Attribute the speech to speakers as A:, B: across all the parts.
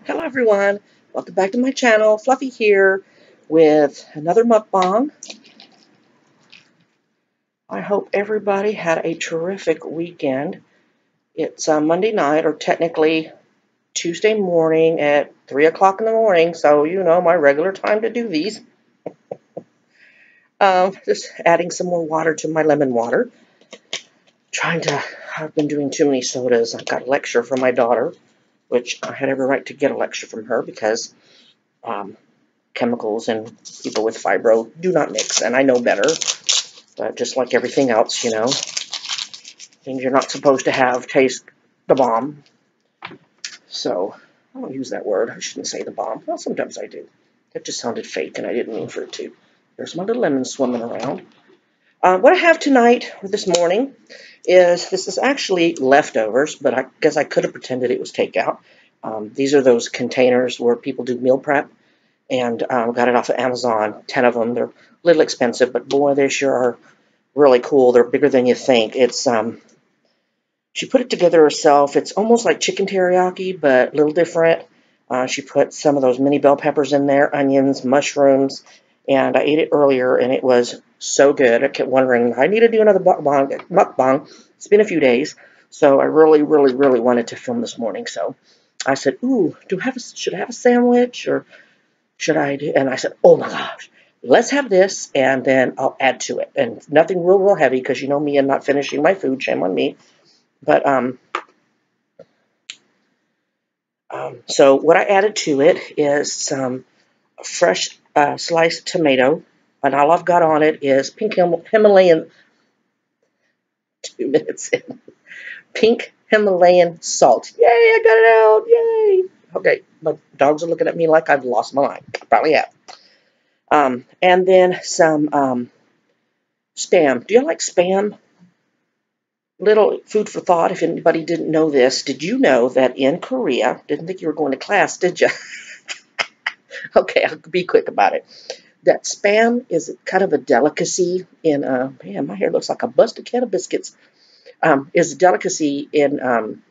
A: Hello everyone, welcome back to my channel. Fluffy here with another mukbang. I hope everybody had a terrific weekend. It's Monday night, or technically Tuesday morning at 3 o'clock in the morning, so you know my regular time to do these. Just adding some more water to my lemon water. I've been doing too many sodas. I've got a lecture from my daughter, which I had every right to get a lecture from her because chemicals and people with fibro do not mix, and I know better. But just like everything else, you know, things you're not supposed to have taste the bomb. So I don't use that word. I shouldn't say the bomb. Well, sometimes I do. That just sounded fake, and I didn't mean for it to. There's my little lemon swimming around. What I have tonight, or this morning, this is actually leftovers, but I guess I could have pretended it was takeout. These are those containers where people do meal prep, and got it off of Amazon, 10 of them. They're a little expensive, but boy, they sure are really cool. They're bigger than you think. She put it together herself. It's almost like chicken teriyaki, but a little different. She put some of those mini bell peppers in there, onions, mushrooms, and I ate it earlier, and it was so good. I kept wondering, I need to do another mukbang. It's been a few days, so I really, really, really wanted to film this morning. So I said, ooh, should I have a sandwich, or should I do? And I said, oh my gosh, let's have this, and then I'll add to it. And nothing real heavy, because you know me and not finishing my food, shame on me. But so what I added to it is some fresh sliced tomato, and all I've got on it is pink Himalayan. 2 minutes in. Pink Himalayan salt. Yay! I got it out! Yay! Okay, my dogs are looking at me like I've lost my mind. I probably have. And then some Spam. Do you like Spam? Little food for thought, if anybody didn't know this. Did you know that in Korea, didn't think you were going to class, did you? Okay, I'll be quick about it. That Spam is kind of a delicacy in, man, my hair looks like a busted can of biscuits. Is a delicacy in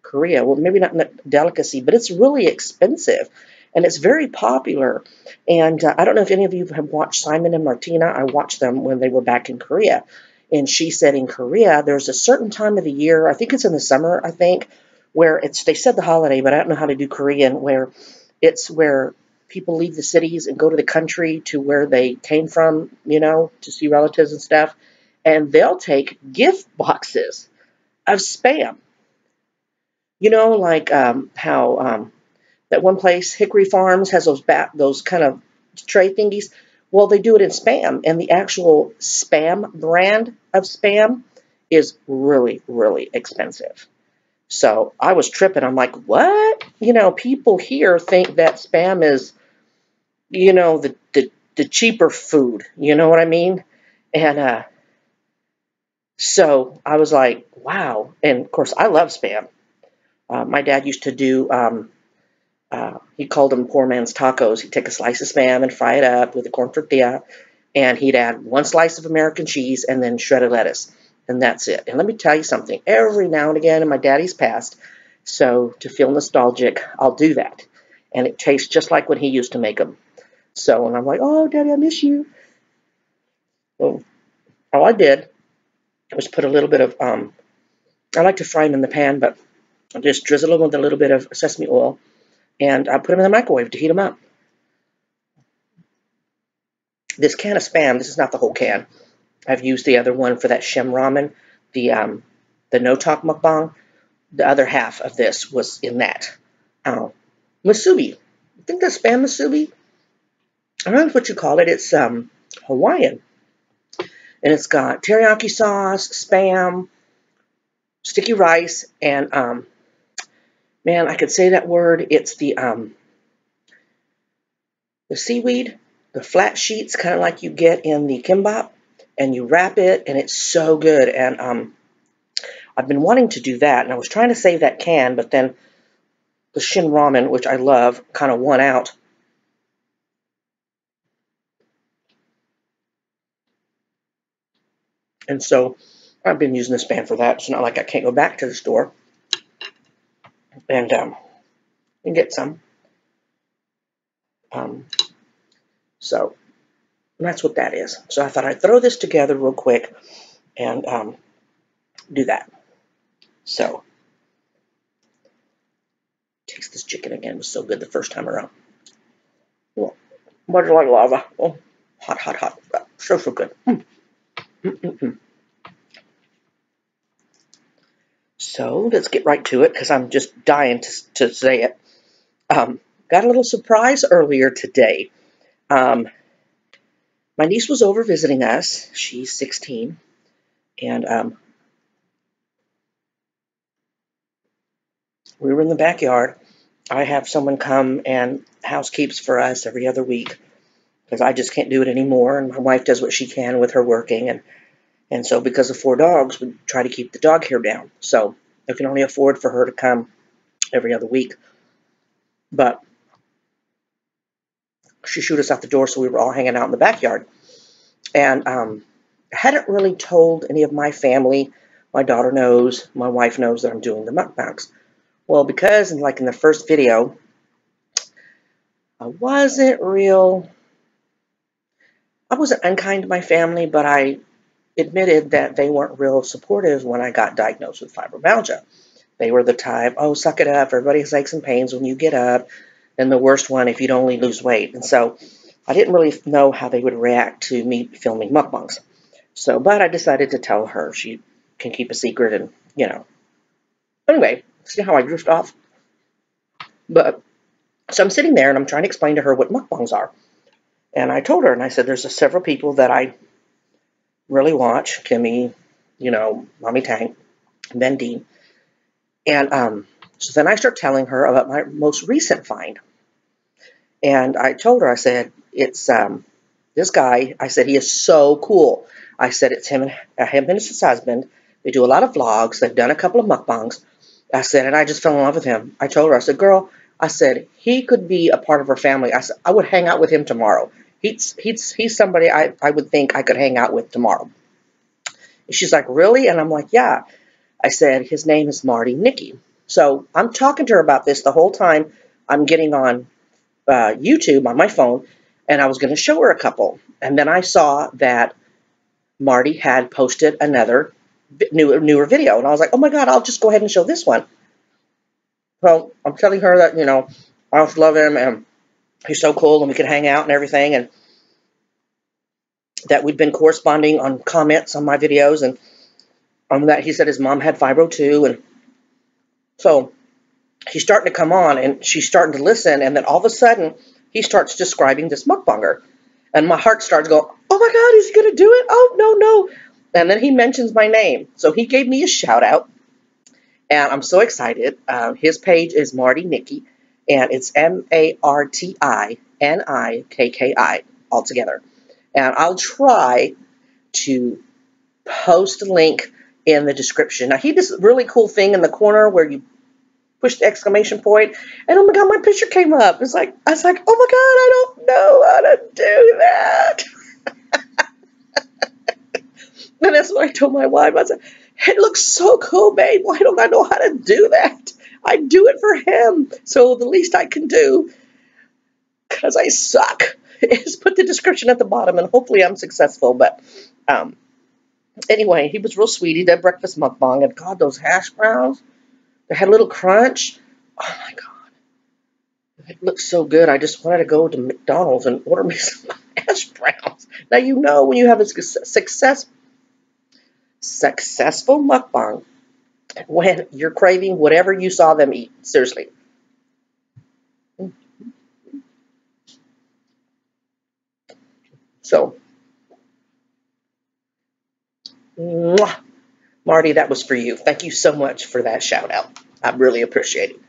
A: Korea. Well, maybe not a delicacy, but it's really expensive. And it's very popular. And I don't know if any of you have watched Simon and Martina. I watched them when they were back in Korea. And she said in Korea, there's a certain time of the year, I think it's in the summer, I think, where they said the holiday, but I don't know how to do Korean, where it's where people leave the cities and go to the country to where they came from, you know, to see relatives and stuff. And they'll take gift boxes of Spam. You know, like how that one place, Hickory Farms, has those kind of tray thingies. Well, they do it in Spam, and the actual Spam brand of Spam is really, really expensive. So I was tripping. I'm like, what? You know, people here think that Spam is, you know, the cheaper food. You know what I mean? And so I was like, wow. And of course, I love Spam. My dad used to do. He called them poor man's tacos. He'd take a slice of Spam and fry it up with a corn tortilla, and he'd add 1 slice of American cheese and then shredded lettuce, and that's it. And let me tell you something, every now and again, and my daddy's passed, so to feel nostalgic, I'll do that. And it tastes just like when he used to make them. So, and I'm like, oh, Daddy, I miss you. So all I did was put a little bit of, I like to fry them in the pan, but I just drizzle them with a little bit of sesame oil, and I put them in the microwave to heat them up. This can of Spam, this is not the whole can. I've used the other one for that Shem Ramen, the no talk mukbang. The other half of this was in that. Musubi. I think that's Spam musubi. I don't know what you call it. It's Hawaiian. And it's got teriyaki sauce, Spam, sticky rice, and man, I could say that word. It's the seaweed, the flat sheets, kind of like you get in the kimbap, and you wrap it, and it's so good. And I've been wanting to do that, and I was trying to save that can, but then the Shin Ramen, which I love, kind of won out. And so I've been using this Spam for that. It's not like I can't go back to the store and get some. So that's what that is. So I thought I'd throw this together real quick and do that. So, taste this chicken again. It was so good the first time around. Oh, butter like lava. Oh, hot, hot, hot. So, so good. So, let's get right to it because I'm just dying to say it. Got a little surprise earlier today. My niece was over visiting us. She's 16. And we were in the backyard. I have someone come and housekeeps for us every other week because I just can't do it anymore. And my wife does what she can with her working. And so because of 4 dogs, we try to keep the dog hair down. So I can only afford for her to come every other week. But she shooed us out the door, so we were all hanging out in the backyard. And I hadn't really told any of my family. My daughter knows, my wife knows that I'm doing the mukbangs. Well, because in the first video, I wasn't unkind to my family, but I admitted that they weren't real supportive when I got diagnosed with fibromyalgia. They were the type, oh, suck it up, everybody has aches and pains when you get up, and the worst one if you'd only lose weight. And so I didn't really know how they would react to me filming mukbangs. So, but I decided to tell her she can keep a secret and, Anyway, see how I drift off? But, so I'm sitting there and I'm trying to explain to her what mukbangs are. And I told her, and I said, there's several people that I really watch. Kimmy, Mommy Tank, Ben Dean. And so then I start telling her about my most recent find. And I told her, I said, it's this guy. I said, he is so cool. I said, it's him and his husband. They do a lot of vlogs. They've done a couple of mukbangs. I said, and I just fell in love with him. I told her, I said, girl, I said, he could be a part of our family. I said, I would hang out with him tomorrow. He's somebody I would think I could hang out with tomorrow. And she's like, really? And I'm like, yeah. I said, his name is Marty Nicky. So I'm talking to her about this the whole time. I'm getting on YouTube on my phone, and I was going to show her a couple. And then I saw that Marty had posted another newer video. And I was like, oh my God, I'll just go ahead and show this one. Well, I'm telling her that, I just love him, and he's so cool, and we could hang out and everything, and that we'd been corresponding on comments on my videos, and that he said his mom had fibro too, and so he's starting to come on, and she's starting to listen, and then all of a sudden, he starts describing this mukbanger, and my heart starts going, oh my God, is he going to do it? Oh, no. And then he mentions my name, so he gave me a shout out, and I'm so excited. His page is Marty Nicky, and it's MartiNikki all together. And I'll try to post a link in the description. Now, he does a really cool thing in the corner where you push the exclamation point, and oh my God, my picture came up. I was like, oh my God, I don't know how to do that. And that's what I told my wife. I said, it looks so cool, babe. Why don't I know how to do that? I do it for him. So the least I can do, because I suck, is put the description at the bottom, and hopefully I'm successful. But anyway, he was real sweet. He did breakfast mukbang, and God, those hash browns, they had a little crunch. Oh my God. It looked so good. I just wanted to go to McDonald's and order me some hash browns. Now, when you have a successful mukbang, when you're craving whatever you saw them eat. Seriously. So, mwah, Marty, that was for you. Thank you so much for that shout out. I really appreciate it.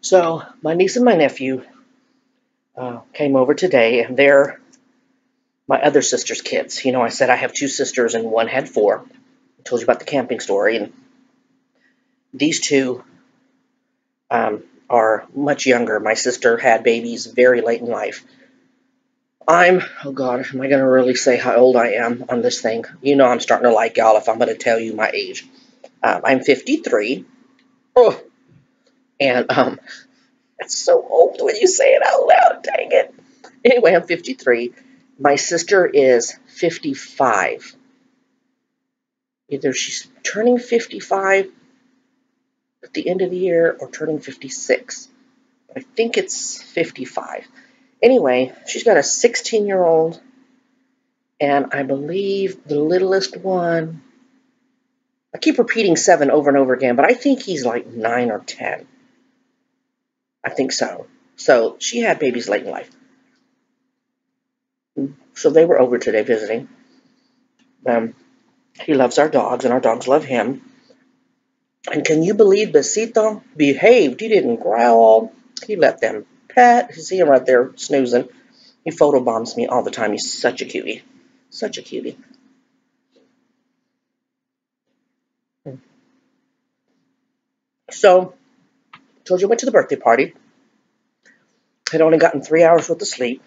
A: So, my niece and my nephew came over today, and they're my other sister's kids. I said I have 2 sisters, and one had 4. I told you about the camping story, and these 2 are much younger. My sister had babies very late in life. Oh God, am I going to really say how old I am on this thing? I'm starting to like y'all if I'm going to tell you my age. I'm 53. Oh, And it's so old when you say it out loud, dang it. Anyway, I'm 53. My sister is 55. Either she's turning 55 at the end of the year or turning 56. I think it's 55. Anyway, she's got a 16-year-old, and I believe the littlest one, I keep repeating 7 over and over again, but I think he's like 9 or 10. I think so. So she had babies late in life. So they were over today visiting. He loves our dogs, and our dogs love him. And can you believe Besito behaved? He didn't growl. He let them pet. You see him right there snoozing. He photobombs me all the time. He's such a cutie. Such a cutie. So, told you I went to the birthday party. Had only gotten 3 hours worth of sleep.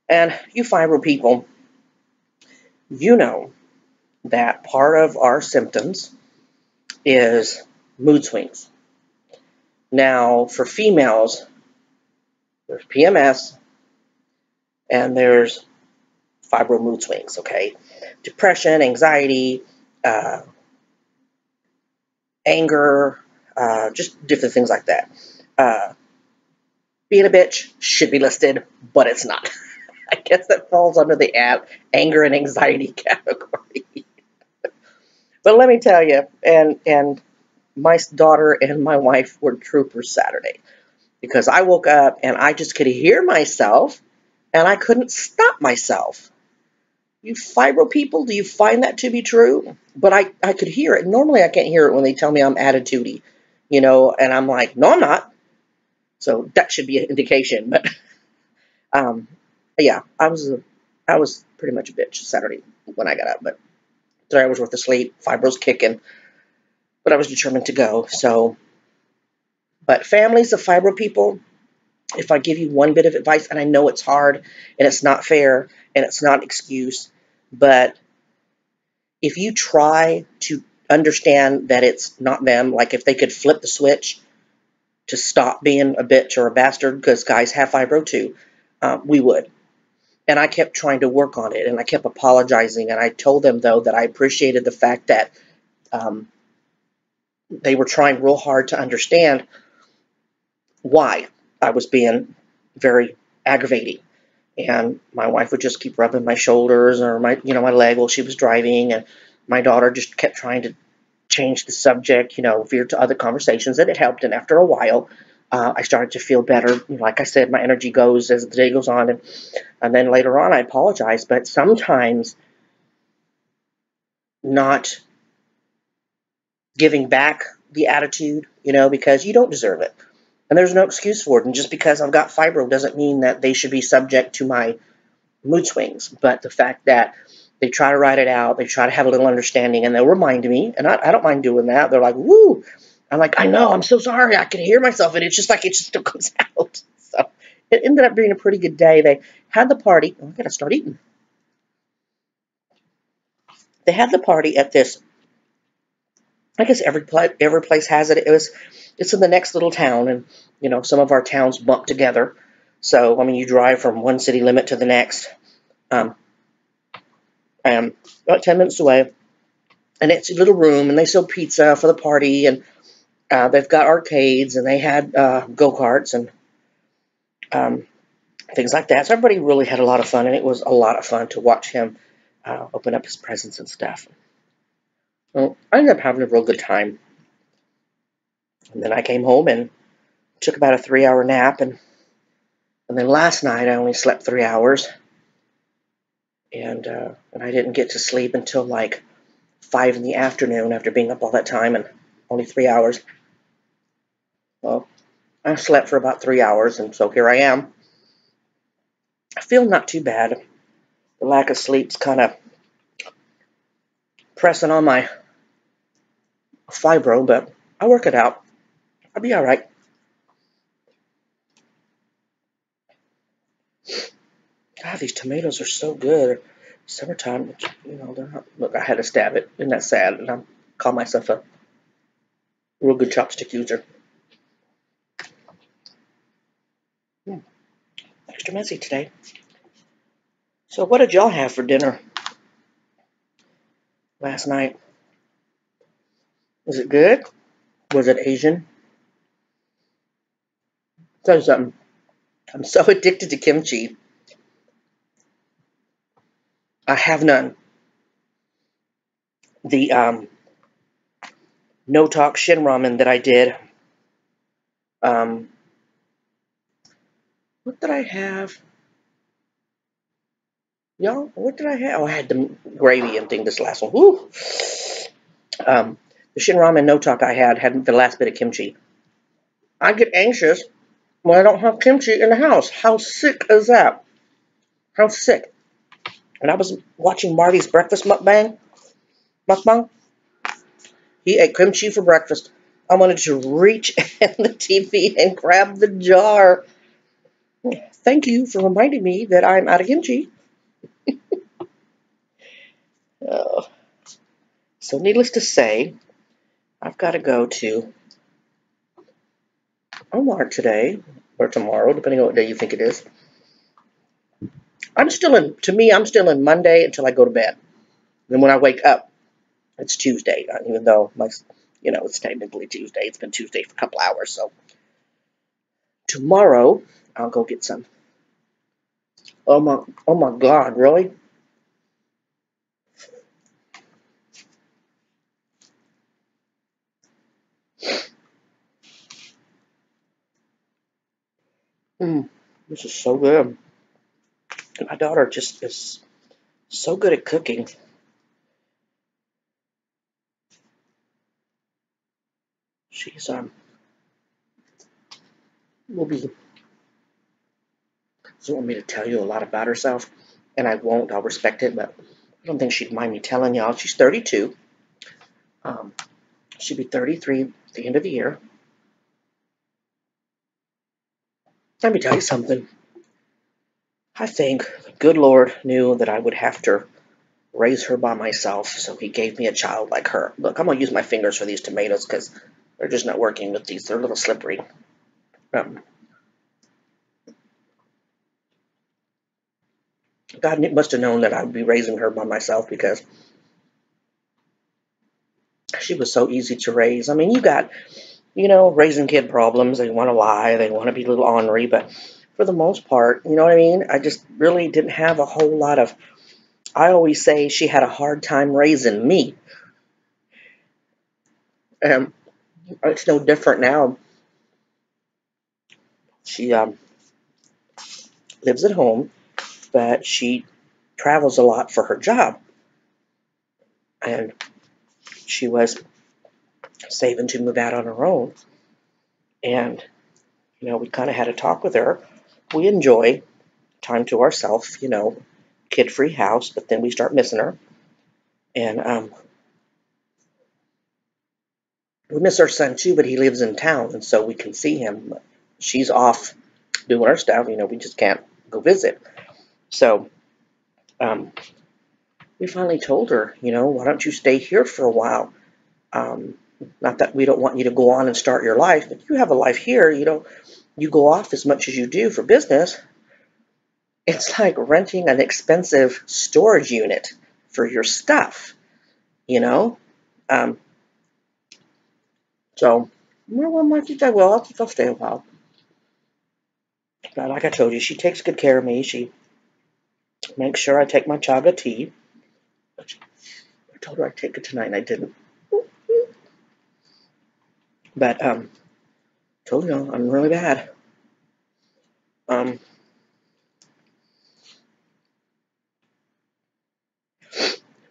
A: And you fibro people, you know that part of our symptoms is mood swings. Now, for females, there's PMS and there's fibro mood swings, okay? Depression, anxiety, anger, just different things like that. Being a bitch should be listed, but it's not. I guess that falls under the anger and anxiety category. But let me tell you, and my daughter and my wife were troopers Saturday, because I woke up and I just could hear myself and I couldn't stop myself. You fibro people, do you find that to be true? But I could hear it. Normally I can't hear it when they tell me I'm attitudey, and I'm like, no, I'm not. So that should be an indication. But yeah, I was pretty much a bitch Saturday when I got up. But 3 hours worth of sleep, fibro's kicking. But I was determined to go. So, but families of fibro people, if I give you one bit of advice, and I know it's hard and it's not fair and it's not an excuse, but if you try to understand that it's not them, like if they could flip the switch to stop being a bitch or a bastard, because guys have fibro too, we would. And I kept trying to work on it, and I kept apologizing, and I told them, though, that I appreciated the fact that they were trying real hard to understand why I was being very aggravating. And my wife would just keep rubbing my shoulders or my leg while she was driving, and my daughter just kept trying to change the subject, veer to other conversations, and it helped. And after a while, I started to feel better. Like I said, my energy goes as the day goes on, and then later on, I apologized. But sometimes not giving back the attitude, because you don't deserve it. And there's no excuse for it. And just because I've got fibro doesn't mean that they should be subject to my mood swings. But the fact that they try to write it out, they try to have a little understanding, and they'll remind me, and I don't mind doing that. They're like, woo. I'm like, I know, I'm so sorry. I can hear myself, and it's just like it just still comes out. So it ended up being a pretty good day. They had the party. Oh, I got to start eating. They had the party at this, I guess every place has it. It's in the next little town, and some of our towns bump together. So you drive from one city limit to the next. I'm about 10 minutes away, and it's a little room, and they sell pizza for the party, and they've got arcades, and they had go-karts and things like that. So everybody really had a lot of fun, and it was a lot of fun to watch him open up his presents and stuff. Well, I ended up having a real good time. And then I came home and took about a 3-hour nap, and then last night I only slept 3 hours, and I didn't get to sleep until like 5 in the afternoon after being up all that time and only 3 hours. Well, I slept for about 3 hours, and so here I am. I feel not too bad. The lack of sleep's kind of pressing on my fibro, but I'll work it out. I'll be all right. God, these tomatoes are so good. Summertime, they're not. Look, I had to stab it. Isn't that sad? And I call myself a real good chopstick user. extra messy today. So what did y'all have for dinner last night? Was it good? Was it Asian? Tell you something. I'm so addicted to kimchi. I have none. The no talk shin ramen that I did. What did I have? Y'all, what did I have? Oh, I had the gravy and thing this last one. Woo! The shin ramen no talk I had the last bit of kimchi. I get anxious when I don't have kimchi in the house. How sick is that? How sick? And I was watching Marty's breakfast mukbang. He ate kimchi for breakfast. I wanted to reach in the TV and grab the jar. Thank you for reminding me that I'm out of kimchi. Oh. So needless to say, I've got to go to Walmart today or tomorrow, depending on what day you think it is. I'm still in Monday until I go to bed. Then when I wake up, it's Tuesday, even though it's technically Tuesday. It's been Tuesday for a couple hours, so tomorrow I'll go get some. Oh my God, really? This is so good. My daughter just is so good at cooking. She's will be doesn't want me to tell you a lot about herself, and I won't. I'll respect it, but I don't think she'd mind me telling y'all. She's 32. She'll be 33 at the end of the year. Let me tell you something. I think the good Lord knew that I would have to raise her by myself, so he gave me a child like her. Look, I'm going to use my fingers for these tomatoes because they're just not working with these. They're a little slippery. God must have known that I would be raising her by myself because she was so easy to raise. I mean, you got, raising kid problems. They want to lie. They want to be a little ornery. But for the most part, you know what I mean? I just really didn't have a whole lot of... I always say she had a hard time raising me. It's no different now. She lives at home, but she travels a lot for her job. And she was saving to move out on her own. And, we kind of had a talk with her. We enjoy time to ourselves, kid-free house, but then we start missing her. And we miss our son too, but he lives in town, and so we can see him. She's off doing her stuff, we just can't go visit. So we finally told her, why don't you stay here for a while? Not that we don't want you to go on and start your life, but you have a life here. You go off as much as you do for business. It's like renting an expensive storage unit for your stuff, So, well, I think I will. I think I'll stay a while. But like I told you, she takes good care of me. She makes sure I take my chaga tea. I told her I'd take it tonight, and I didn't. But told you I'm really bad.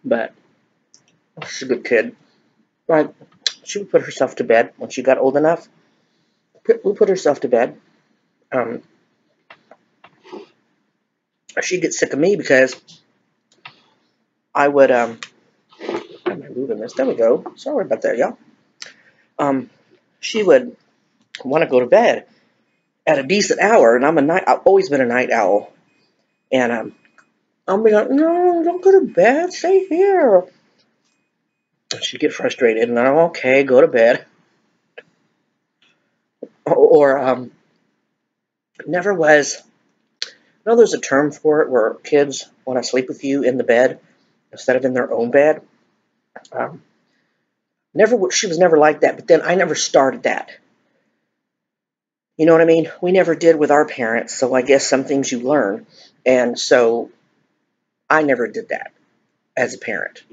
A: But she's a good kid. Right? She would put herself to bed when she got old enough. We put herself to bed. She'd get sick of me because I would how am I moving this? There we go. Sorry about that, y'all. She would want to go to bed at a decent hour, and I've always been a night owl. And I'll be like, no, don't go to bed, stay here. She'd get frustrated, and I'm okay, go to bed. Or never was know there's a term for it where kids want to sleep with you in the bed instead of in their own bed. Um, she was never like that, but then I never started that. You know what I mean? We never did with our parents, so I guess some things you learn. And so I never did that as a parent.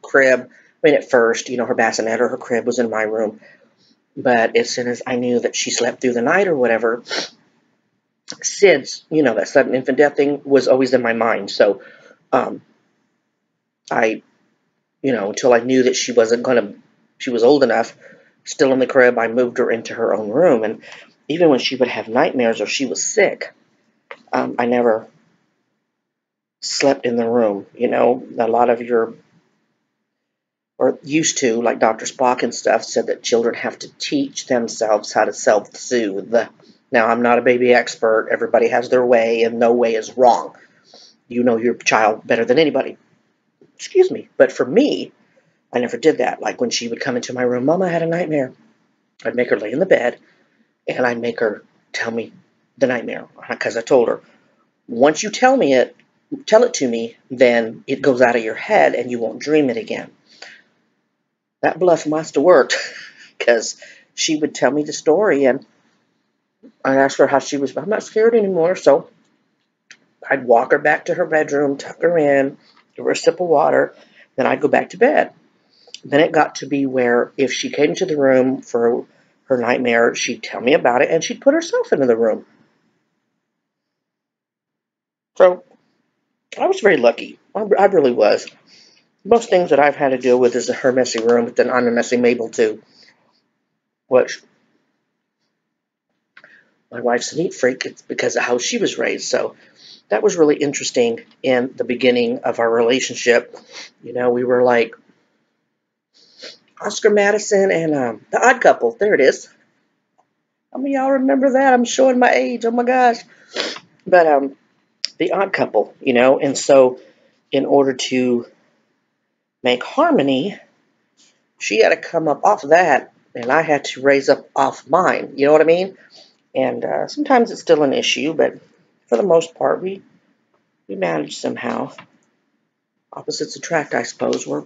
A: Crib, I mean, at first, her bassinet or her crib was in my room. But as soon as I knew that she slept through the night or whatever, SIDS, that sudden infant death thing was always in my mind. So I, until I knew that she was old enough, still in the crib, I moved her into her own room. And even when she would have nightmares or she was sick, I never slept in the room. A lot of or used to, like Dr. Spock and stuff, said that children have to teach themselves how to self-soothe. Now, I'm not a baby expert. Everybody has their way, and no way is wrong. You know your child better than anybody. Excuse me. But for me, I never did that. Like when she would come into my room, Mama, I had a nightmare. I'd make her lay in the bed, and I'd make her tell me the nightmare. Because I told her, once you tell it to me, then it goes out of your head, and you won't dream it again. That bluff must have worked, because she would tell me the story, and I'd ask her how she was. I'm not scared anymore, so I'd walk her back to her bedroom, tuck her in, give her a sip of water, then I'd go back to bed. Then it got to be where if she came to the room for her nightmare, she'd tell me about it, and she'd put herself into the room. So I was very lucky. I really was. Most things that I've had to deal with is her messy room, but then I'm a messy Mabel too. Which my wife's a neat freak. It's because of how she was raised. So that was really interesting in the beginning of our relationship. We were like Oscar Madison and The Odd Couple. There it is. How many of y'all remember that? I'm showing my age. Oh my gosh. But The Odd Couple, and so in order to make harmony, she had to come up off of that, and I had to raise up off mine. You know what I mean? And sometimes it's still an issue, but for the most part, we manage somehow. Opposites attract, I suppose. We're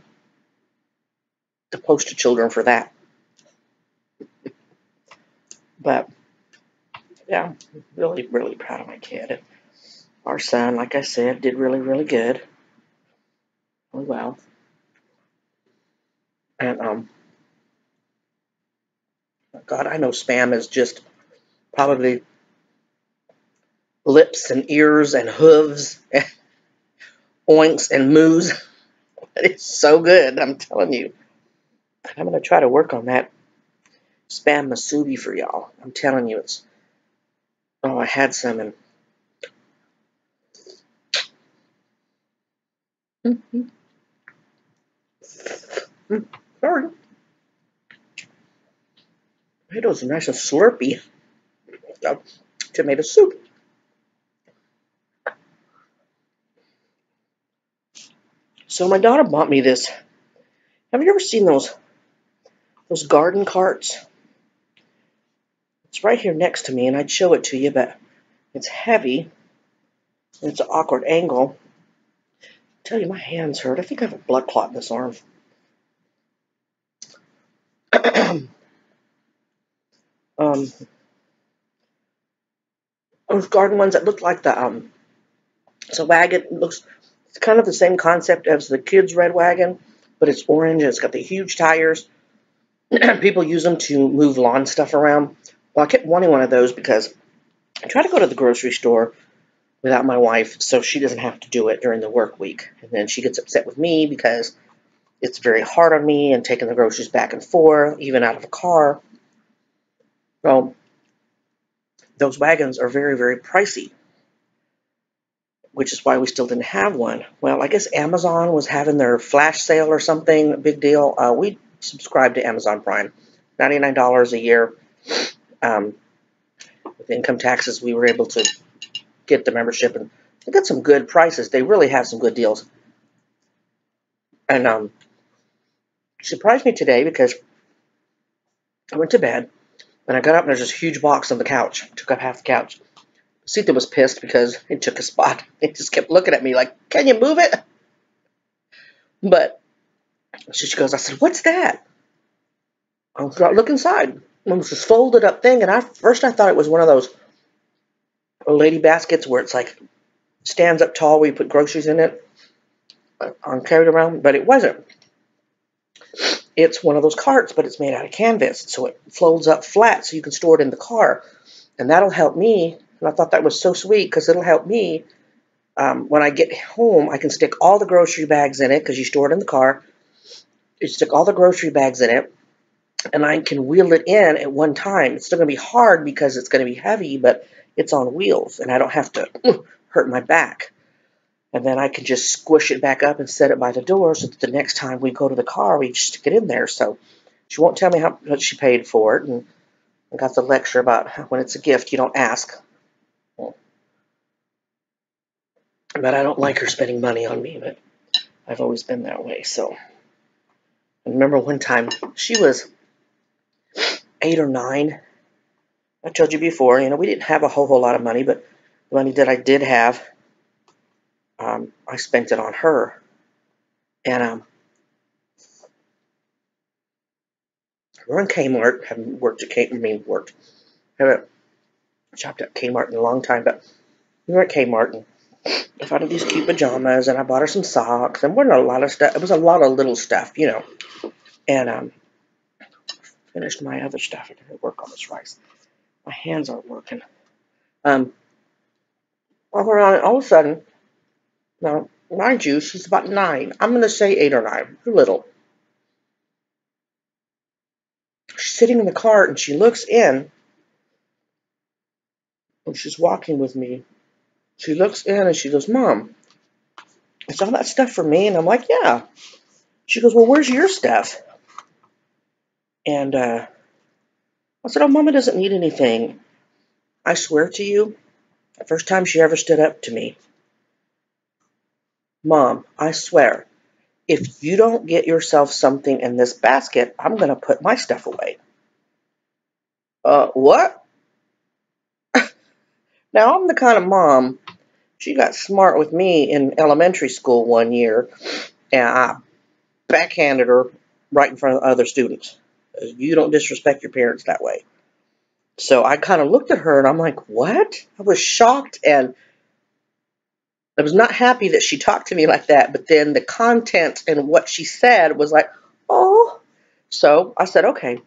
A: the poster children for that. But yeah, really, really proud of my kid. Our son, like I said, did really, really good. Really well. And God, I know spam is just probably lips and ears and hooves, and oinks and moos. It's so good, I'm telling you. I'm going to try to work on that spam masubi for y'all. I'm telling you, I had some and sorry. Tomatoes are nice and slurpy. Tomato soup. So my daughter bought me this. Have you ever seen those garden carts? It's right here next to me, and I'd show it to you, but it's heavy. It's an awkward angle. I tell you, my hands hurt. I think I have a blood clot in this arm. Those garden ones that look like it's a wagon. It's kind of the same concept as the kids' red wagon, but it's orange and it's got the huge tires. People use them to move lawn stuff around. Well, I kept wanting one of those because I try to go to the grocery store without my wife so she doesn't have to do it during the work week. And then she gets upset with me because it's very hard on me and taking the groceries back and forth, even out of a car. Well, those wagons are very, very pricey, which is why we still didn't have one. Well, I guess Amazon was having their flash sale or something, big deal. We subscribed to Amazon Prime, $99 a year. With income taxes, we were able to get the membership, and they got some good prices. They really have some good deals. And surprised me today because I went to bed, and I got up, and there's this huge box on the couch. It took up half the couch. Sita was pissed because it took a spot. It just kept looking at me like, can you move it? But she goes, I said, what's that? I was like, look inside. It was this folded up thing, and first I thought it was one of those lady baskets where it's like stands up tall where you put groceries in it and carry it around, but it wasn't. It's one of those carts, but it's made out of canvas, so it folds up flat so you can store it in the car, and that'll help me. And I thought that was so sweet because it'll help me when I get home. I can stick all the grocery bags in it because you store it in the car. You stick all the grocery bags in it, and I can wheel it in at one time. It's still going to be hard because it's going to be heavy, but it's on wheels, and I don't have to hurt my back. And then I can just squish it back up and set it by the door so that the next time we go to the car, we just stick it in there. So she won't tell me how much she paid for it. And I got the lecture about how when it's a gift, you don't ask. But I don't like her spending money on me, but I've always been that way. So I remember one time she was 8 or 9. I told you before, we didn't have a whole lot of money, but the money that I did have, I spent it on her. And we're in Kmart. Haven't worked at Kmart. Haven't shopped at Kmart in a long time, but we were at Kmart, and I found these cute pajamas, and I bought her some socks, and wasn't a lot of stuff. It was a lot of little stuff, And finished my other stuff. I didn't work on this rice. My hands aren't working. While we're on it, all of a sudden, now, mind you, she's about 9. I'm going to say 8 or 9. Little. She's sitting in the cart, and she looks in, and she's walking with me. She looks in, and she goes, Mom, is all that stuff for me? And I'm like, yeah. She goes, well, where's your stuff? And I said, oh, Mama doesn't need anything. I swear to you, the first time she ever stood up to me, Mom, I swear, if you don't get yourself something in this basket, I'm going to put my stuff away. What? Now, I'm the kind of mom, she got smart with me in elementary school one year, and I backhanded her right in front of other students. You don't disrespect your parents that way. So I kind of looked at her, and I'm like, what? I was shocked, and I was not happy that she talked to me like that, but then the content and what she said was like, oh. So I said, okay.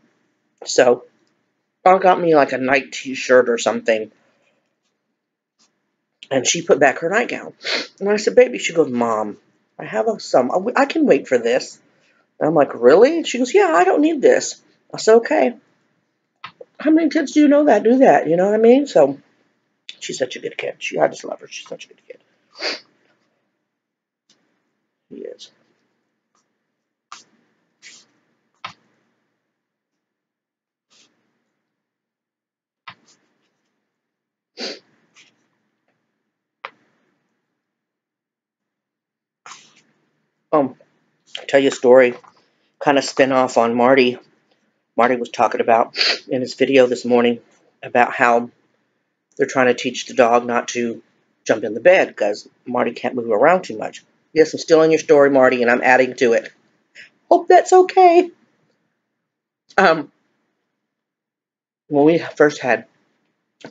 A: So I got me like a night t-shirt or something, and she put back her nightgown. And I said, baby, she goes, Mom, I have some. I can wait for this. And I'm like, really? She goes, yeah, I don't need this. I said, okay. How many kids do you know that do that? You know what I mean? So she's such a good kid. I just love her. She's such a good kid. He is. I'll tell you a story, kind of spin off on Marty. Marty was talking about in his video this morning about how they're trying to teach the dog not to jump in the bed because Marty can't move around too much. Yes, I'm still in your story, Marty, and I'm adding to it. Hope that's okay. When we first had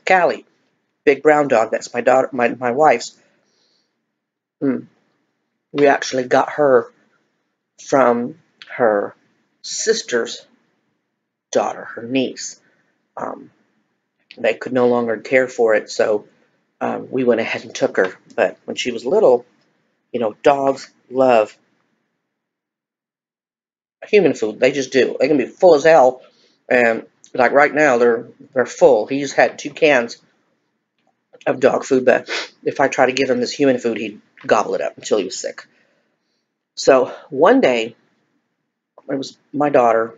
A: Callie, big brown dog, that's my daughter, my wife's. We actually got her from her sister's daughter, her niece. They could no longer care for it, so we went ahead and took her. But when she was little, dogs love human food. They just do. They can be full as hell, and like right now, they're full. He's had 2 cans of dog food, but if I try to give him this human food, he'd gobble it up until he was sick. So one day, it was my daughter.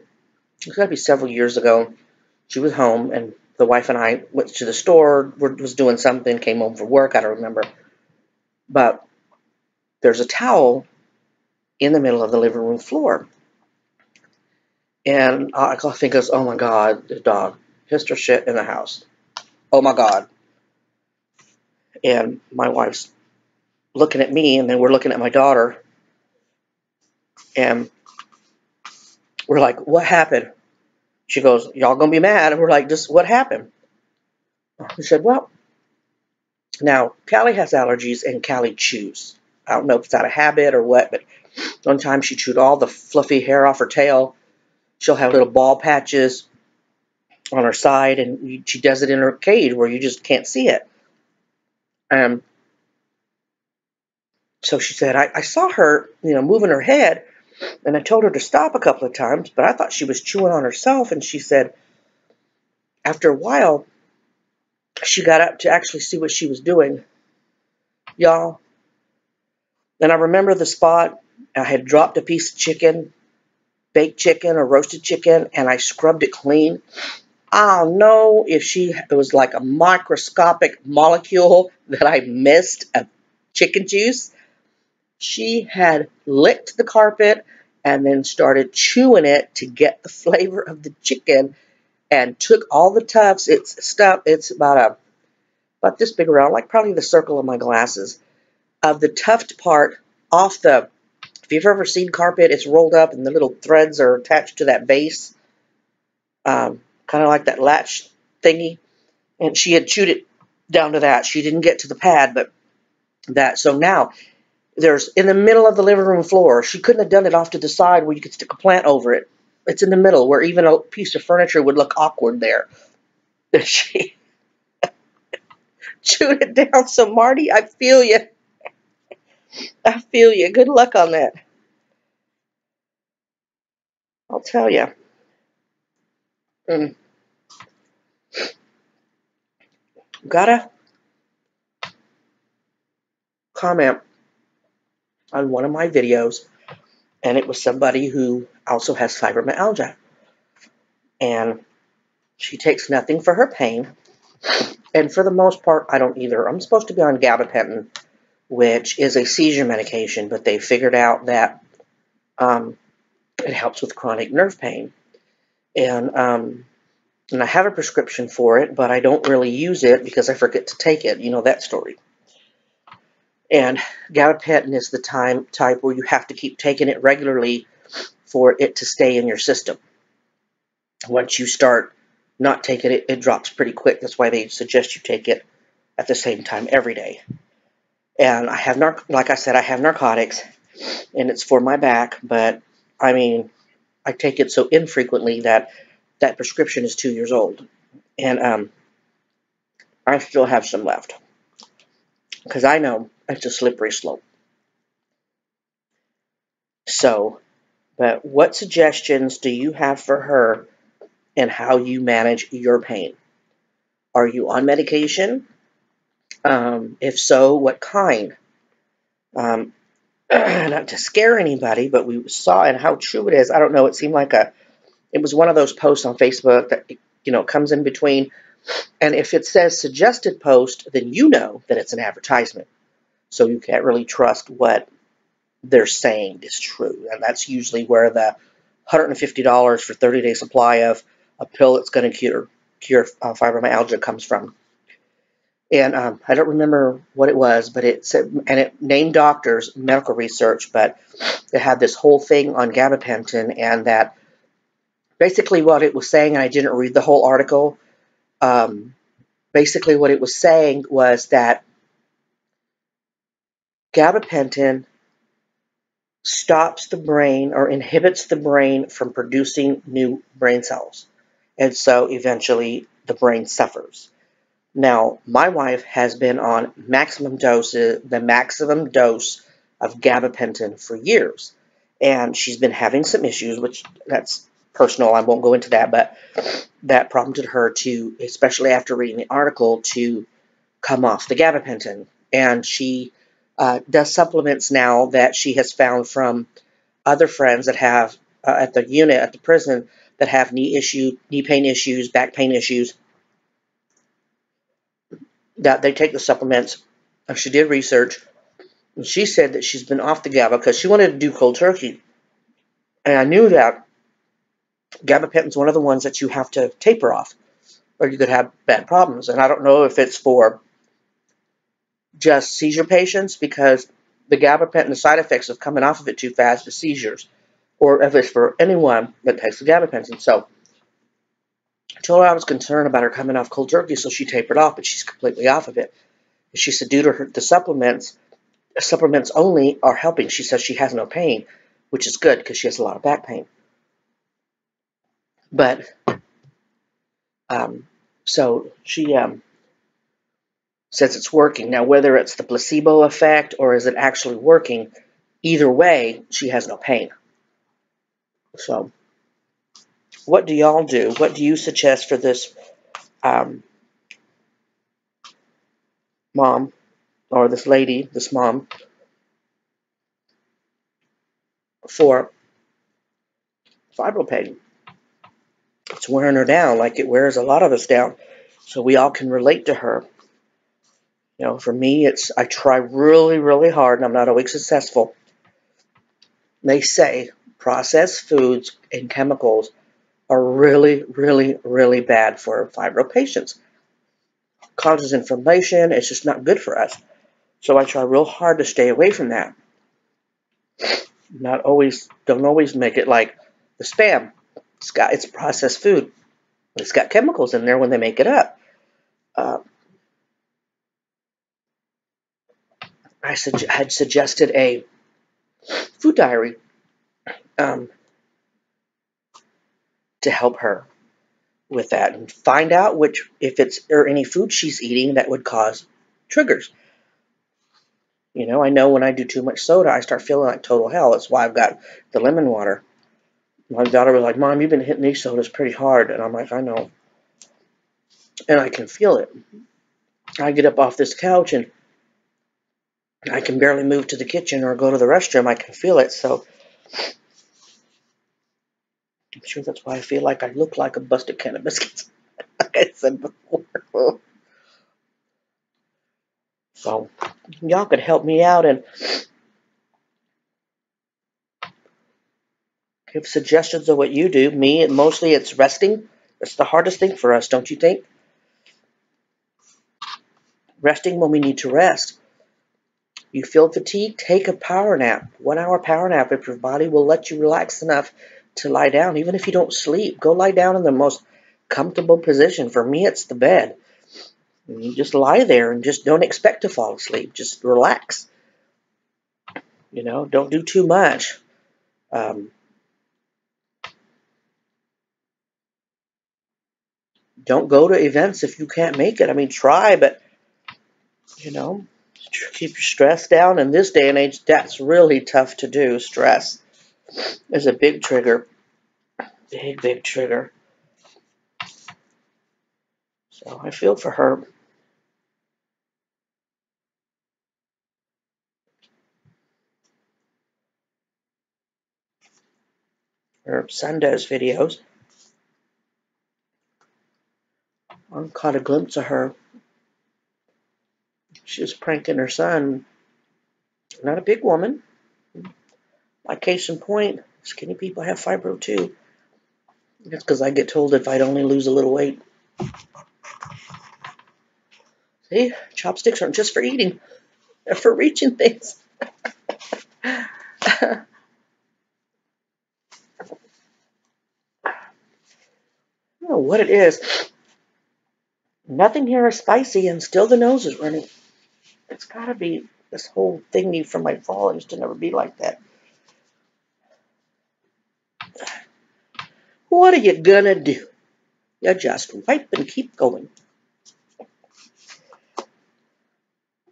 A: It's got to be several years ago. She was home, and the wife and I went to the store, was doing something, came home from work, I don't remember. But there's a towel in the middle of the living room floor. And I think goes, oh my God, the dog pissed her shit in the house. Oh my God. And my wife's looking at me, and then we're looking at my daughter, and we're like, what happened? She goes, y'all gonna be mad. And we're like, just what happened? He said, well, now Callie has allergies and Callie chews. I don't know if it's out of habit or what, but one time she chewed all the fluffy hair off her tail. She'll have little ball patches on her side, and she does it in her cage where you just can't see it. So she said, I saw her, moving her head, and I told her to stop a couple of times, but I thought she was chewing on herself. And she said, after a while, she got up to actually see what she was doing. Y'all. And I remember the spot. I had dropped a piece of chicken, baked chicken or roasted chicken, and I scrubbed it clean. I don't know if it was like a microscopic molecule that I missed of chicken juice. She had licked the carpet and then started chewing it to get the flavor of the chicken, and took all the tufts. It's about this big around, like probably the circle of my glasses, of the tuft part off the. If you've ever seen carpet, it's rolled up and the little threads are attached to that base, kind of like that latch thingy. And she had chewed it down to that. She didn't get to the pad, but that. So now there's in the middle of the living room floor. She couldn't have done it off to the side where you could stick a plant over it. It's in the middle where even a piece of furniture would look awkward there. She chewed it down. So Marty, I feel you. I feel you. Good luck on that. I'll tell you. Gotta comment on one of my videos, and it was somebody who also has fibromyalgia, and she takes nothing for her pain, and for the most part, I don't either. I'm supposed to be on gabapentin, which is a seizure medication, but they figured out that it helps with chronic nerve pain, and I have a prescription for it, but I don't really use it because I forget to take it. You know that story. And gabapentin is the type where you have to keep taking it regularly for it to stay in your system. Once you start not taking it, it drops pretty quick. That's why they suggest you take it at the same time every day. And I have, like I said, I have narcotics, and it's for my back. But I mean, I take it so infrequently that that prescription is 2 years old, and I still have some left because I know it's a slippery slope. So, but what suggestions do you have for her and how you manage your pain? Are you on medication? If so, what kind? Not to scare anybody, but we saw, and how true it is, I don't know, it seemed like it was one of those posts on Facebook that, comes in between. And if it says suggested post, then you know that it's an advertisement. So you can't really trust what they're saying is true. And that's usually where the $150 for 30-day supply of a pill that's going to cure fibromyalgia comes from. And I don't remember what it was, but it said, and it named doctors, medical research, but it had this whole thing on gabapentin, and that basically what it was saying, and I didn't read the whole article, basically what it was saying was that gabapentin stops the brain or inhibits the brain from producing new brain cells. And so eventually the brain suffers. Now, my wife has been on the maximum dose of gabapentin for years. And she's been having some issues, which that's personal. I won't go into that, but that prompted her to, especially after reading the article, to come off the gabapentin. And she does supplements now that she has found from other friends that have at the prison, that have knee pain issues, back pain issues, that they take the supplements. She did research, and she said that she's been off the GABA because she wanted to do cold turkey. And I knew that gabapentin is one of the ones that you have to taper off, or you could have bad problems. And I don't know if it's for just seizure patients, because the gabapentin, the side effects of coming off of it too fast is seizures, or if it's for anyone that takes the gabapentin. So I told her I was concerned about her coming off cold turkey, so she tapered off, but she's completely off of it. She said due to the supplements only are helping. She says she has no pain, which is good because she has a lot of back pain. But so she says it's working. Now, whether it's the placebo effect or is it actually working, either way, she has no pain. So what do y'all do? What do you suggest for this mom, or this lady, this mom, for fibro pain? It's wearing her down like it wears a lot of us down. So we all can relate to her. You know, for me, I try really, really hard, and I'm not always successful. They say processed foods and chemicals are really, really, really bad for fibro patients. Causes inflammation. It's just not good for us. So I try real hard to stay away from that. Don't always make it like the Spam. It's processed food. It's got chemicals in there when they make it up. I had suggested a food diary to help her with that, and find out if it's or any food she's eating that would cause triggers. You know, I know when I do too much soda, I start feeling like total hell. That's why I've got the lemon water. My daughter was like, "Mom, you've been hitting these sodas pretty hard," and I'm like, "I know," and I can feel it. I get up off this couch and I can barely move to the kitchen or go to the restroom. I can feel it. So I'm sure that's why I feel like I look like a busted can of biscuits, like I said before. So y'all could help me out and give suggestions of what you do. Me, mostly it's resting. It's the hardest thing for us, don't you think? Resting when we need to rest. You feel fatigued? Take a power nap. 1 hour power nap if your body will let you relax enough to lie down. Even if you don't sleep, go lie down in the most comfortable position. For me, it's the bed. You just lie there and just don't expect to fall asleep. Just relax. You know, don't do too much. Don't go to events if you can't make it. I mean, try, but, you know, keep your stress down. In this day and age, that's really tough to do. Stress is a big trigger. Big, big trigger. So I feel for her. Her son does videos. I caught a glimpse of her. She was pranking her son. Not a big woman. By case in point, skinny people have fibro too. That's because I get told if I'd only lose a little weight. See, chopsticks aren't just for eating. They're for reaching things. I don't know what it is. Nothing here is spicy, and still the nose is running. It's got to be this whole thingy from my fall. I used to never be like that. What are you gonna do? You just wipe and keep going.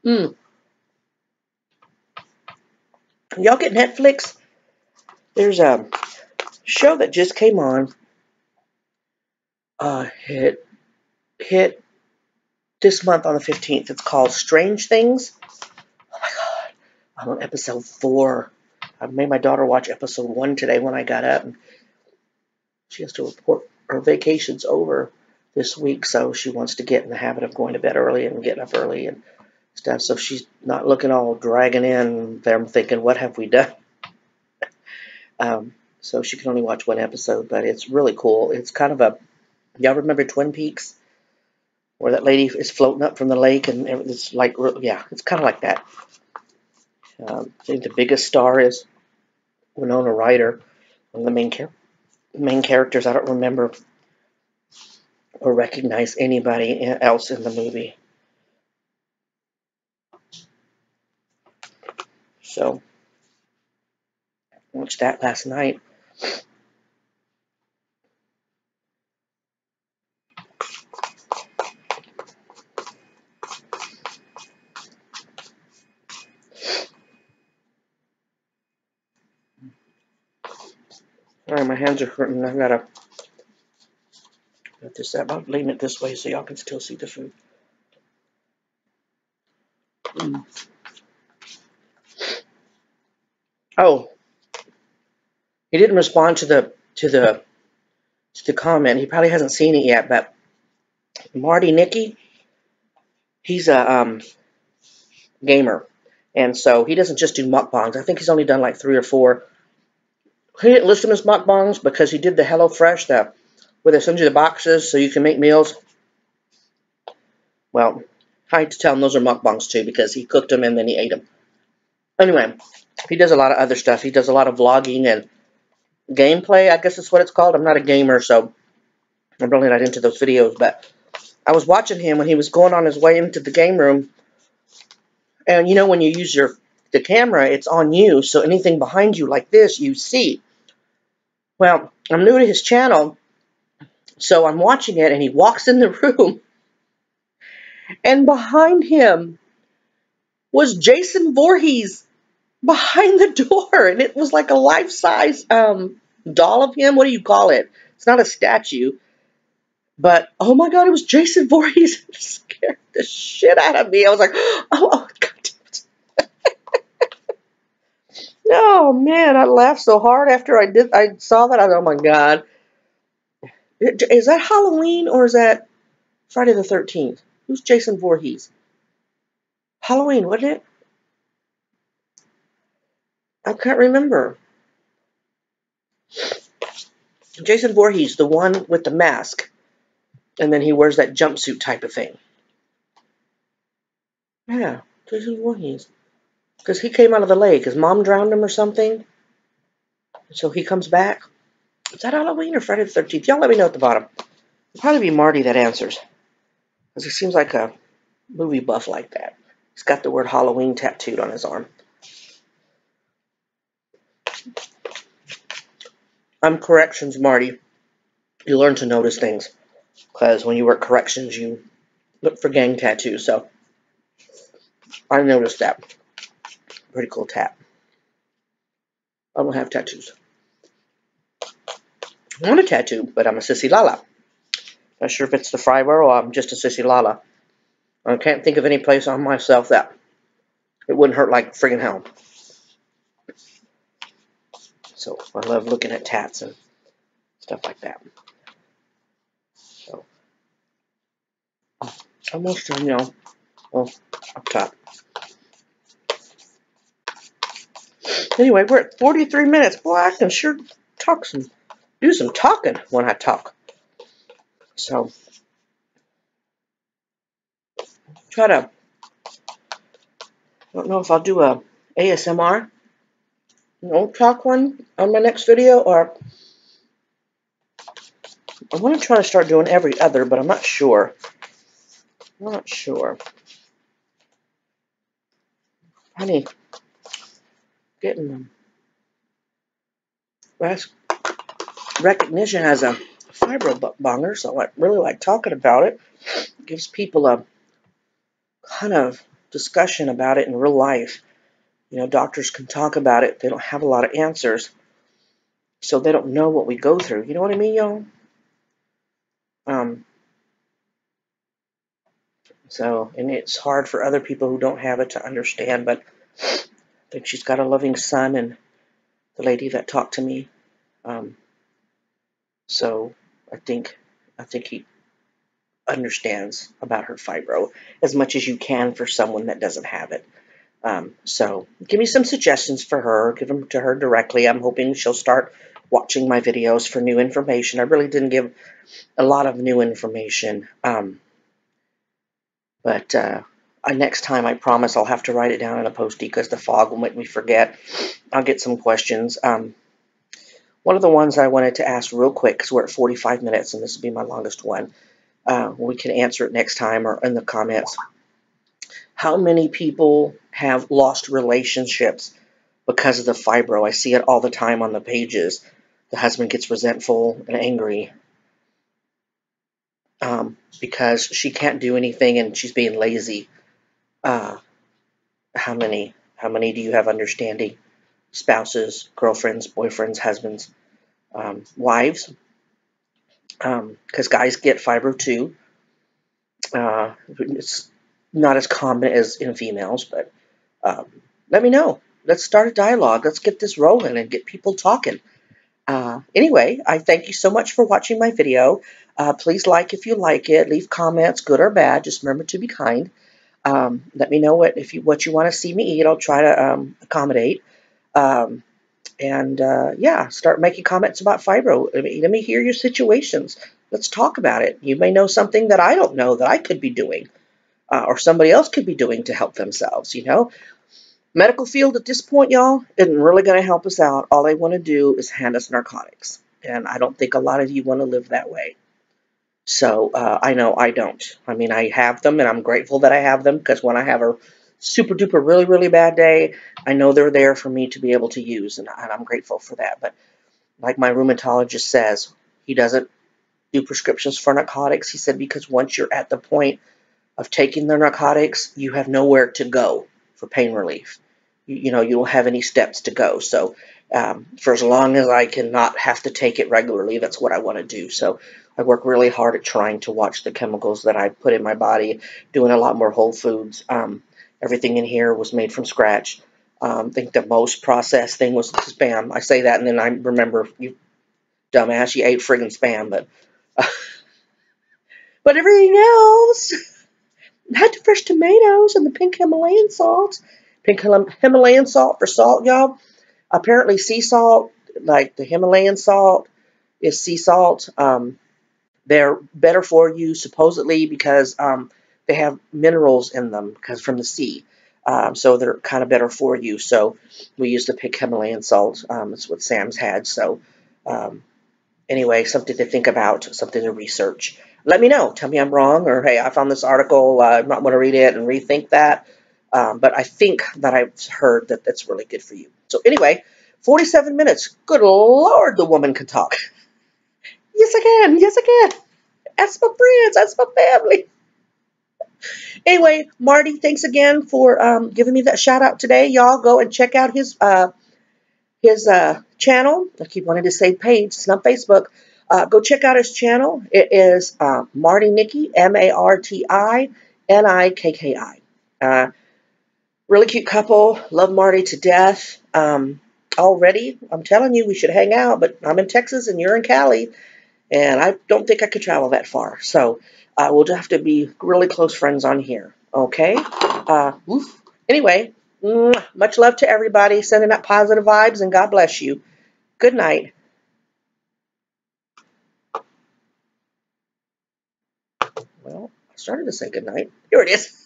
A: Y'all get Netflix? There's a show that just came on. Hit this month on the 15th. It's called Strange Things. Oh my God. I'm on episode 4. I made my daughter watch episode 1 today when I got up. And she has to report her vacation's over this week, so she wants to get in the habit of going to bed early and getting up early and stuff. So she's not looking all dragging in there. I'm thinking, what have we done? So she can only watch 1 episode, but it's really cool. It's kind of y'all remember Twin Peaks? where that lady is floating up from the lake, and it's like, yeah, it's kind of like that. I think the biggest star is Winona Ryder, one of the main characters. I don't remember or recognize anybody else in the movie. So, watched that last night. Alright, my hands are hurting. I've got to put this up. I'm leaning it this way so y'all can still see the food. Oh, he didn't respond to the comment. He probably hasn't seen it yet, but Marty Nicky, he's a gamer, and so he doesn't just do mukbangs. I think he's only done like 3 or 4. He didn't list them as mukbangs because he did the HelloFresh, where they send you the boxes so you can make meals. Well, I hate to tell him those are mukbangs too, because he cooked them and then he ate them. Anyway, he does a lot of other stuff. He does a lot of vlogging and gameplay, I guess that's what it's called. I'm not a gamer, so I'm really not into those videos, but I was watching him when he was going on his way into the game room, and you know when you use the camera, it's on you, so anything behind you like this, you see. Well, I'm new to his channel, so I'm watching it, and he walks in the room, and behind him was Jason Voorhees behind the door, and it was like a life-size doll of him. What do you call it? It's not a statue, but oh my God, it was Jason Voorhees. It scared the shit out of me. I was like, oh God damn it. Oh man, I laughed so hard after I saw that. I was, oh my God. Is that Halloween or is that Friday the 13th? Who's Jason Voorhees? Halloween, wasn't it? I can't remember. Jason Voorhees, the one with the mask, and then he wears that jumpsuit type of thing. Yeah, Jason Voorhees. Because he came out of the lake. His mom drowned him or something. So he comes back. Is that Halloween or Friday the 13th? Y'all let me know at the bottom. It'll probably be Marty that answers. Because he seems like a movie buff like that. He's got the word Halloween tattooed on his arm. I'm corrections, Marty. You learn to notice things. Because when you work corrections, you look for gang tattoos. So I noticed that. Pretty cool tat. I don't have tattoos. I want a tattoo, but I'm a sissy lala. Not sure if it's the fibro or I'm just a sissy lala. I can't think of any place on myself that it wouldn't hurt like friggin' hell. So I love looking at tats and stuff like that. So almost done, you know. Well, up top. Anyway, we're at 43 minutes. Boy, I can sure do some talking when I talk. So I don't know if I'll do a ASMR, talk one on my next video, or I want to try to start doing every other, but I'm not sure. Honey, getting recognition as a fibro bonger, so I really like talking about it. It gives people a kind of discussion about it in real life. Doctors can talk about it. They don't have a lot of answers, so they don't know what we go through. You know what I mean, y'all? And it's hard for other people who don't have it to understand, but I think she's got a loving son and the lady that talked to me. So I think he understands about her fibro as much as you can for someone that doesn't have it. So give me some suggestions for her. Give them to her directly. I'm hoping she'll start watching my videos for new information. I really didn't give a lot of new information But next time, I promise I'll have to write it down in a postie because the fog will make me forget. I'll get some questions. One of the ones I wanted to ask real quick, because we're at 45 minutes, and this will be my longest one. We can answer it next time or in the comments. How many people have lost relationships because of the fibro? I see it all the time on the pages. The husband gets resentful and angry because she can't do anything and she's being lazy. How many do you have understanding spouses, girlfriends, boyfriends, husbands, wives? Because guys get fibro too. It's not as common as in females, but let me know. Let's start a dialogue. Let's get this rolling and get people talking. Anyway, I thank you so much for watching my video. Please like if you like it. Leave comments, good or bad. Just remember to be kind. Let me know what you want to see me eat. I'll try to accommodate. Yeah, start making comments about fibro. Let me hear your situations. Let's talk about it. You may know something that I don't know that I could be doing, or somebody else could be doing to help themselves. Medical field at this point, y'all, isn't really going to help us out. All they want to do is hand us narcotics, and I don't think a lot of you want to live that way. So I know I don't. I mean, I have them, and I'm grateful that I have them, because when I have a super duper really, really bad day, I know they're there for me to be able to use, and I'm grateful for that. But like my rheumatologist says, he doesn't do prescriptions for narcotics. He said because once you're at the point of taking the narcotics, you have nowhere to go for pain relief. You don't have any steps to go. So for as long as I can not have to take it regularly, that's what I want to do. So I work really hard at trying to watch the chemicals that I put in my body, doing a lot more whole foods. Everything in here was made from scratch. I think the most processed thing was Spam. I say that, and then I remember, you dumbass, you ate friggin' Spam, but everything else had the fresh tomatoes and the pink Himalayan salt. Pink Himalayan salt for salt, y'all. Apparently sea salt, like the Himalayan salt, is sea salt. They're better for you, supposedly, because they have minerals in them because from the sea. So they're kind of better for you. So we use the pink Himalayan salt. It's what Sam's had. So anyway, something to think about, something to research. Let me know. Tell me I'm wrong, or hey, I found this article. I might want to read it and rethink that. But I think that I've heard that that's really good for you. So anyway, 47 minutes. Good Lord, the woman can talk. Yes, I can. Yes, I can. Ask my friends. Ask my family. Anyway, Marty, thanks again for giving me that shout out today. Y'all go and check out his channel. I keep wanting to say page. It's not Facebook. Go check out his channel. It is Marty Nikki, MartiNikki. Really cute couple. Love Marty to death. Already, I'm telling you, we should hang out, but I'm in Texas and you're in Cali, and I don't think I could travel that far. So we'll have to be really close friends on here. Okay? Anyway, much love to everybody. Sending out positive vibes, and God bless you. Good night. Well, I started to say good night. Here it is.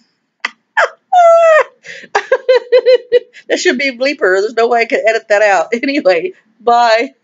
A: That should be a bleeper. There's no way I can edit that out. Anyway, bye.